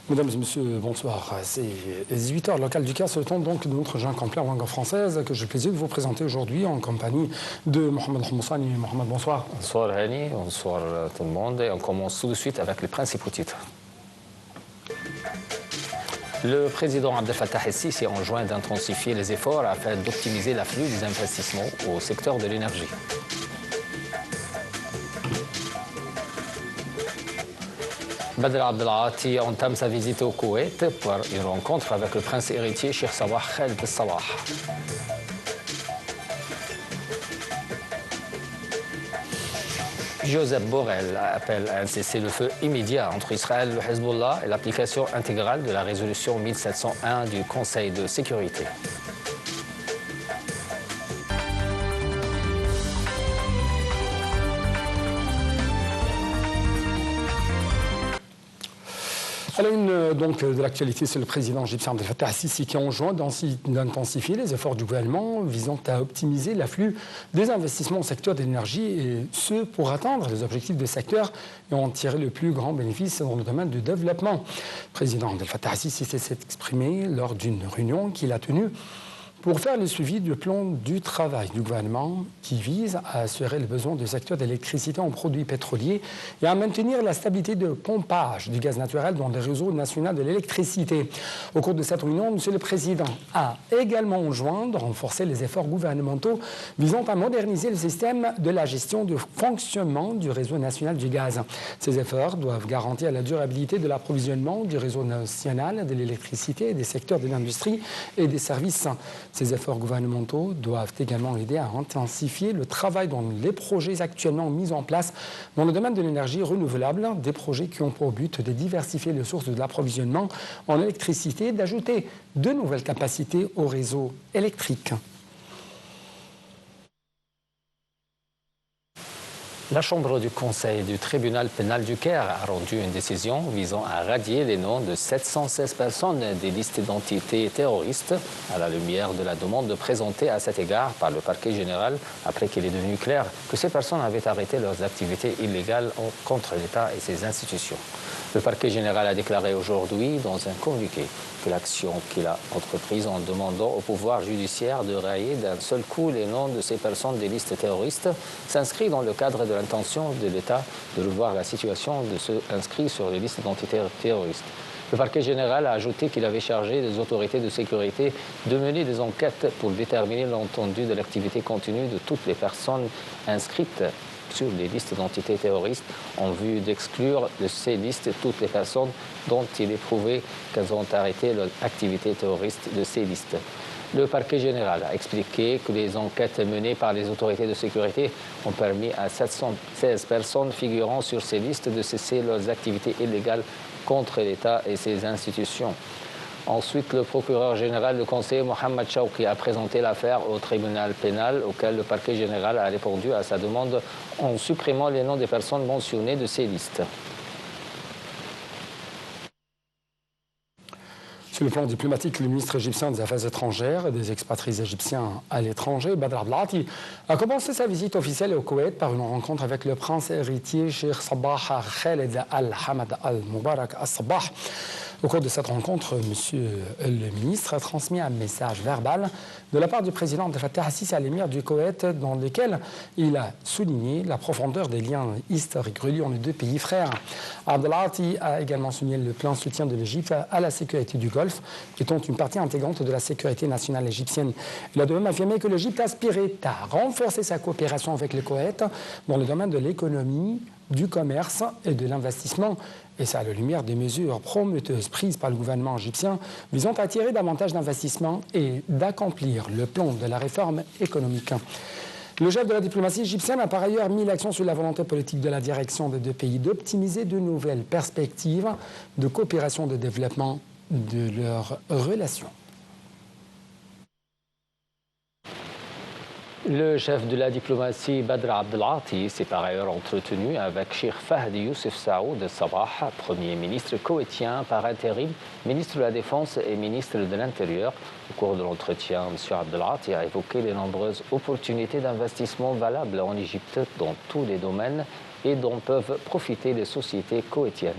Mesdames et messieurs, bonsoir. C'est 18h, local du CAS, le temps donc de notre jeu complet en langue française que j'ai le plaisir de vous présenter aujourd'hui en compagnie de Mohamed Houmoussani. Mohamed, bonsoir. Bonsoir Hani, bonsoir tout le monde. Et on commence tout de suite avec les principaux titres. Le président Abdel Fattah el-Sisi enjoint d'intensifier les efforts afin d'optimiser l'afflux des investissements au secteur de l'énergie. Badr Abdelati entame sa visite au Koweït pour une rencontre avec le prince héritier Cheikh Sabah Khaled al-Sabah. Joseph Borrell appelle à un cessez-le-feu immédiat entre Israël, le Hezbollah et l'application intégrale de la résolution 1701 du Conseil de sécurité. À la une donc, de l'actualité, c'est le président égyptien Abdel Fattah el-Sisi qui enjoint d'intensifier les efforts du gouvernement visant à optimiser l'afflux des investissements au secteur de l'énergie et ce pour atteindre les objectifs du secteur et en tirer le plus grand bénéfice dans le domaine du développement. Le président Abdel Fattah el-Sisi s'est exprimé lors d'une réunion qu'il a tenue pour faire le suivi du plan du travail du gouvernement qui vise à assurer les besoins du secteur d'électricité en produits pétroliers et à maintenir la stabilité de pompage du gaz naturel dans le réseau national de l'électricité. Au cours de cette réunion, M. le Président a également enjoint de renforcer les efforts gouvernementaux visant à moderniser le système de la gestion du fonctionnement du réseau national du gaz. Ces efforts doivent garantir la durabilité de l'approvisionnement du réseau national de l'électricité et des secteurs de l'industrie et des services. Ces efforts gouvernementaux doivent également aider à intensifier le travail dans les projets actuellement mis en place dans le domaine de l'énergie renouvelable, des projets qui ont pour but de diversifier les sources de l'approvisionnement en électricité et d'ajouter de nouvelles capacités au réseau électrique. La Chambre du Conseil du tribunal pénal du Caire a rendu une décision visant à radier les noms de 716 personnes des listes d'identité terroristes à la lumière de la demande présentée à cet égard par le parquet général après qu'il est devenu clair que ces personnes avaient arrêté leurs activités illégales contre l'État et ses institutions. Le parquet général a déclaré aujourd'hui dans un communiqué que l'action qu'il a entreprise en demandant au pouvoir judiciaire de rayer d'un seul coup les noms de ces personnes des listes terroristes s'inscrit dans le cadre de l'intention de l'État de revoir la situation de ceux inscrits sur les listes d'identité terroristes. Le parquet général a ajouté qu'il avait chargé les autorités de sécurité de mener des enquêtes pour déterminer l'étendue de l'activité continue de toutes les personnes inscrites sur les listes d'entités terroristes en vue d'exclure de ces listes toutes les personnes dont il est prouvé qu'elles ont arrêté leur activité terroriste de ces listes. Le parquet général a expliqué que les enquêtes menées par les autorités de sécurité ont permis à 716 personnes figurant sur ces listes de cesser leurs activités illégales contre l'État et ses institutions. Ensuite, le procureur général du Conseil, Mohamed Chouki, a présenté l'affaire au tribunal pénal auquel le parquet général a répondu à sa demande en supprimant les noms des personnes mentionnées de ces listes. Sur le plan diplomatique, le ministre égyptien des Affaires étrangères et des expatriés égyptiens à l'étranger, Badr Abdelati, a commencé sa visite officielle au Koweït par une rencontre avec le prince héritier Cheikh Sabah Khaled al-Hamad al-Mubarak al-Sabah. Au cours de cette rencontre, Monsieur le ministre a transmis un message verbal de la part du président Abdel Fattah el-Sisi à l'émir du Koweït dans lequel il a souligné la profondeur des liens historiques reliant les deux pays frères. Abdelati a également souligné le plein soutien de l'Égypte à la sécurité du Golfe, étant une partie intégrante de la sécurité nationale égyptienne. Il a de même affirmé que l'Égypte aspirait à renforcer sa coopération avec le Koweït dans le domaine de l'économie, du commerce et de l'investissement. Et ça à la lumière des mesures prometteuses prises par le gouvernement égyptien visant à attirer davantage d'investissements et d'accomplir le plan de la réforme économique. Le chef de la diplomatie égyptienne a par ailleurs mis l'accent sur la volonté politique de la direction des deux pays d'optimiser de nouvelles perspectives de coopération et de développement de leurs relations. Le chef de la diplomatie Badr Abdelati s'est par ailleurs entretenu avec Cheikh Fahd Youssef Saoud Sabah, Premier ministre koweïtien par intérim, ministre de la Défense et ministre de l'Intérieur. Au cours de l'entretien, M. Abdelati a évoqué les nombreuses opportunités d'investissement valables en Égypte dans tous les domaines et dont peuvent profiter les sociétés koweïtiennes.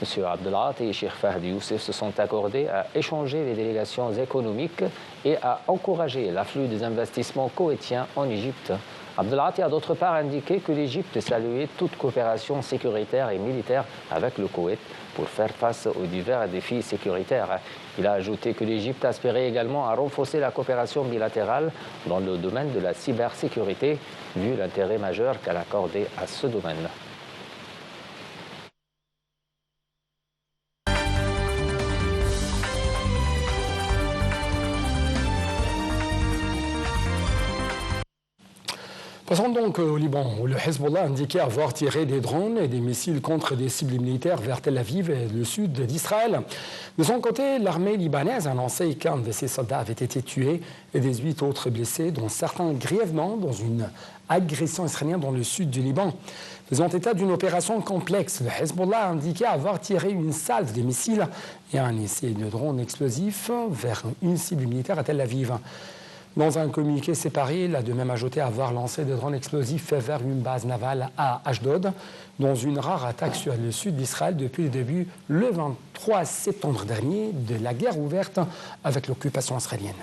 M. Abdelati et Cheikh Fahd Youssef se sont accordés à échanger les délégations économiques et à encourager l'afflux des investissements koweïtiens en Égypte. Abdelati a d'autre part indiqué que l'Égypte saluait toute coopération sécuritaire et militaire avec le Koweït pour faire face aux divers défis sécuritaires. Il a ajouté que l'Égypte aspirait également à renforcer la coopération bilatérale dans le domaine de la cybersécurité, vu l'intérêt majeur qu'elle accordait à ce domaine. Passons donc au Liban, où le Hezbollah indiquait avoir tiré des drones et des missiles contre des cibles militaires vers Tel Aviv et le sud d'Israël. De son côté, l'armée libanaise a annoncé qu'un de ses soldats avait été tué et 18 autres blessés, dont certains grièvement dans une agression israélienne dans le sud du Liban. Faisant état d'une opération complexe, le Hezbollah a indiqué avoir tiré une salve de missiles et un essai de drone explosif vers une cible militaire à Tel Aviv. Dans un communiqué séparé, il a de même ajouté avoir lancé des drones explosifs vers une base navale à Ashdod, dans une rare attaque sur le sud d'Israël depuis le début, le 23 septembre dernier, de la guerre ouverte avec l'occupation israélienne.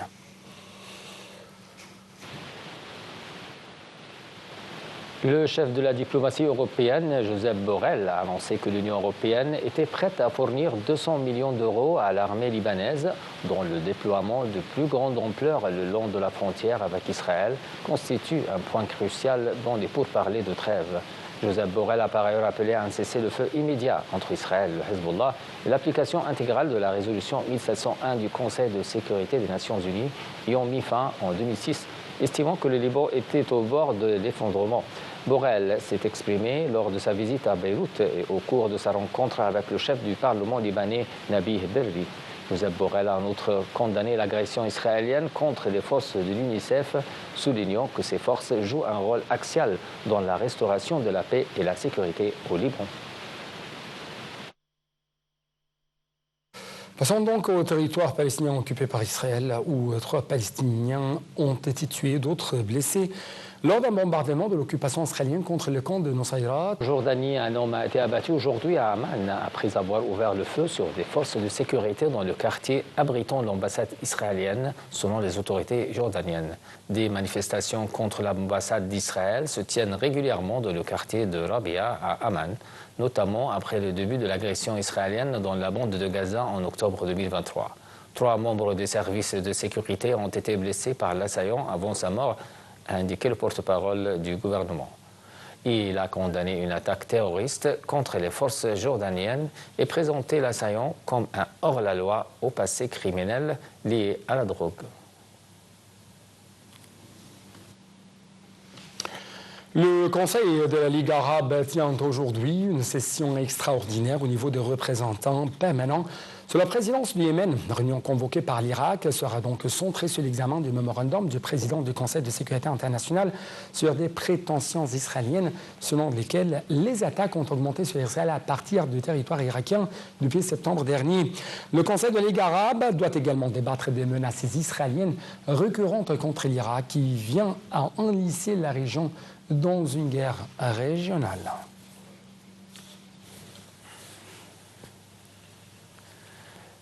Le chef de la diplomatie européenne, Josep Borrell, a annoncé que l'Union européenne était prête à fournir 200 millions d'euros à l'armée libanaise, dont le déploiement de plus grande ampleur le long de la frontière avec Israël constitue un point crucial dans les pourparlers de trêve. Josep Borrell a par ailleurs appelé à un cessez-le-feu immédiat entre Israël et le Hezbollah et l'application intégrale de la résolution 1701 du Conseil de sécurité des Nations Unies y ont mis fin en 2006, estimant que le Liban était au bord de l'effondrement. Borrell s'est exprimé lors de sa visite à Beyrouth et au cours de sa rencontre avec le chef du Parlement libanais, Nabih Berri. Josep Borrell a en outre condamné l'agression israélienne contre les forces de l'UNICEF, soulignant que ces forces jouent un rôle axial dans la restauration de la paix et la sécurité au Liban. Passons donc au territoire palestinien occupé par Israël, où 3 Palestiniens ont été tués, d'autres blessés, lors d'un bombardement de l'occupation israélienne contre le camp de Nusayrat. En Jordanie, un homme a été abattu aujourd'hui à Amman après avoir ouvert le feu sur des forces de sécurité dans le quartier abritant l'ambassade israélienne, selon les autorités jordaniennes. Des manifestations contre l'ambassade d'Israël se tiennent régulièrement dans le quartier de Rabia à Amman, notamment après le début de l'agression israélienne dans la bande de Gaza en octobre 2023. 3 membres des services de sécurité ont été blessés par l'assaillant avant sa mort, a indiqué le porte-parole du gouvernement. Il a condamné une attaque terroriste contre les forces jordaniennes et présenté l'assaillant comme un hors-la-loi au passé criminel lié à la drogue. Le Conseil de la Ligue arabe tient aujourd'hui une session extraordinaire au niveau des représentants permanents sous la présidence du Yémen. La réunion convoquée par l'Irak sera donc centrée sur l'examen du mémorandum du président du Conseil de sécurité internationale sur des prétentions israéliennes selon lesquelles les attaques ont augmenté sur Israël à partir du territoire irakien depuis septembre dernier. Le Conseil de la Ligue arabe doit également débattre des menaces israéliennes récurrentes contre l'Irak qui vient à enlisser la région dans une guerre régionale.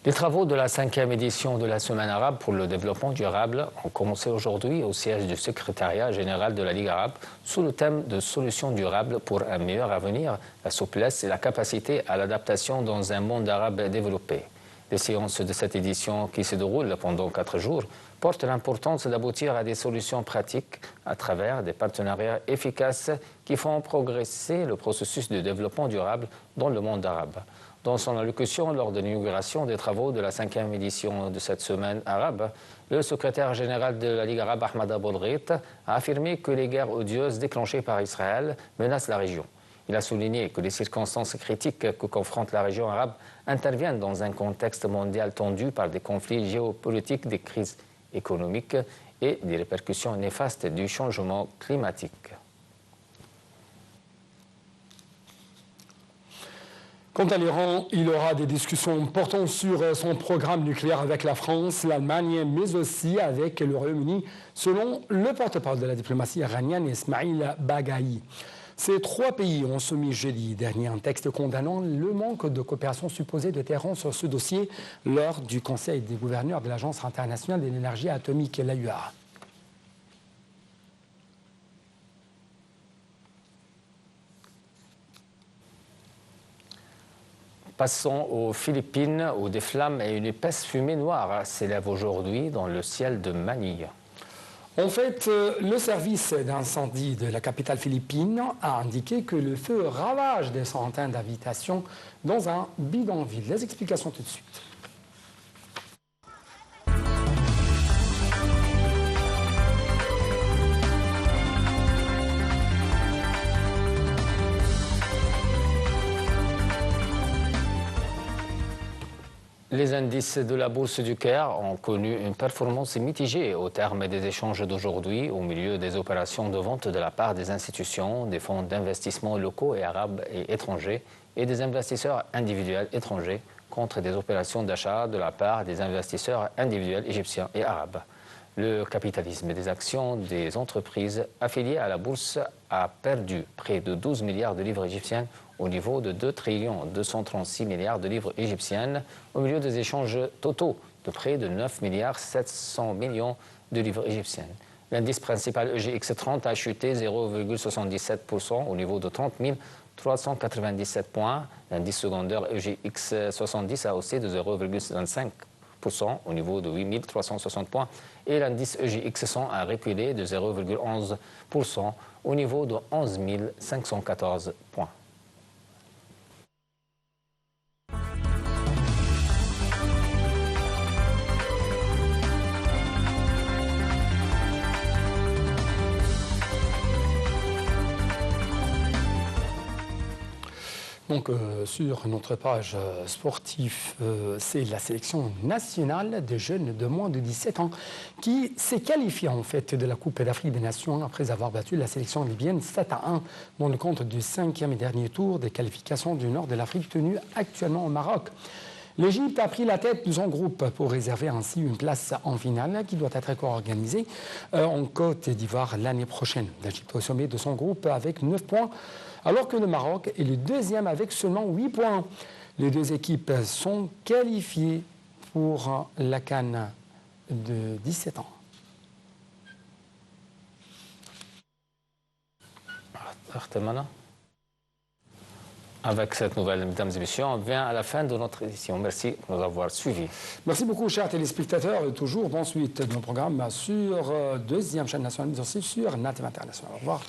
Les travaux de la 5e édition de la Semaine arabe pour le développement durable ont commencé aujourd'hui au siège du secrétariat général de la Ligue arabe sous le thème de solutions durables pour un meilleur avenir, la souplesse et la capacité à l'adaptation dans un monde arabe développé. Les séances de cette édition, qui se déroulent pendant 4 jours, portent l'importance d'aboutir à des solutions pratiques à travers des partenariats efficaces qui font progresser le processus de développement durable dans le monde arabe. Dans son allocution lors de l'inauguration des travaux de la 5e édition de cette semaine arabe, le secrétaire général de la Ligue arabe, Ahmad Abou-El-Ghait, a affirmé que les guerres odieuses déclenchées par Israël menacent la région. Il a souligné que les circonstances critiques que confronte la région arabe interviennent dans un contexte mondial tendu par des conflits géopolitiques, des crises économiques et des répercussions néfastes du changement climatique. Quant à l'Iran, il aura des discussions portant sur son programme nucléaire avec la France, l'Allemagne, mais aussi avec le Royaume-Uni, selon le porte-parole de la diplomatie iranienne, Ismail Baghaei. Ces 3 pays ont soumis jeudi dernier un texte condamnant le manque de coopération supposée de Téhéran sur ce dossier lors du Conseil des gouverneurs de l'Agence internationale de l'énergie atomique, l'AUA. Passons aux Philippines, où des flammes et une épaisse fumée noire s'élèvent aujourd'hui dans le ciel de Manille. En fait, le service d'incendie de la capitale philippine a indiqué que le feu ravage des centaines d'habitations dans un bidonville. Les explications tout de suite. Les indices de la Bourse du Caire ont connu une performance mitigée au terme des échanges d'aujourd'hui, au milieu des opérations de vente de la part des institutions, des fonds d'investissement locaux et arabes et étrangers et des investisseurs individuels étrangers contre des opérations d'achat de la part des investisseurs individuels égyptiens et arabes. Le capitalisme des actions des entreprises affiliées à la bourse a perdu près de 12 milliards de livres égyptiennes au niveau de 2 236 milliards de livres égyptiennes au milieu des échanges totaux de près de 9 700 millions de livres égyptiennes. L'indice principal EGX30 a chuté 0,77% au niveau de 30 397 points. L'indice secondaire EGX70 a haussé de 0,25% au niveau de 8 360 points et l'indice EGX100 a reculé de 0,11% au niveau de 11 514 points. Donc, sur notre page sportive, c'est la sélection nationale des jeunes de moins de 17 ans qui s'est qualifiée en fait de la Coupe d'Afrique des Nations après avoir battu la sélection libyenne 7-1 dans le compte du 5e et dernier tour des qualifications du nord de l'Afrique tenu actuellement au Maroc. L'Égypte a pris la tête de son groupe pour réserver ainsi une place en finale qui doit être organisée en Côte d'Ivoire l'année prochaine. L'Égypte au sommet de son groupe avec 9 points, alors que le Maroc est le deuxième avec seulement 8 points. Les 2 équipes sont qualifiées pour la CAN de 17 ans. Avec cette nouvelle, mesdames et messieurs, on vient à la fin de notre édition. Merci de nous avoir suivis. Merci beaucoup, chers téléspectateurs. Toujours bonne suite de nos programmes sur deuxième chaîne nationale, mais aussi sur NATEV International. Au revoir.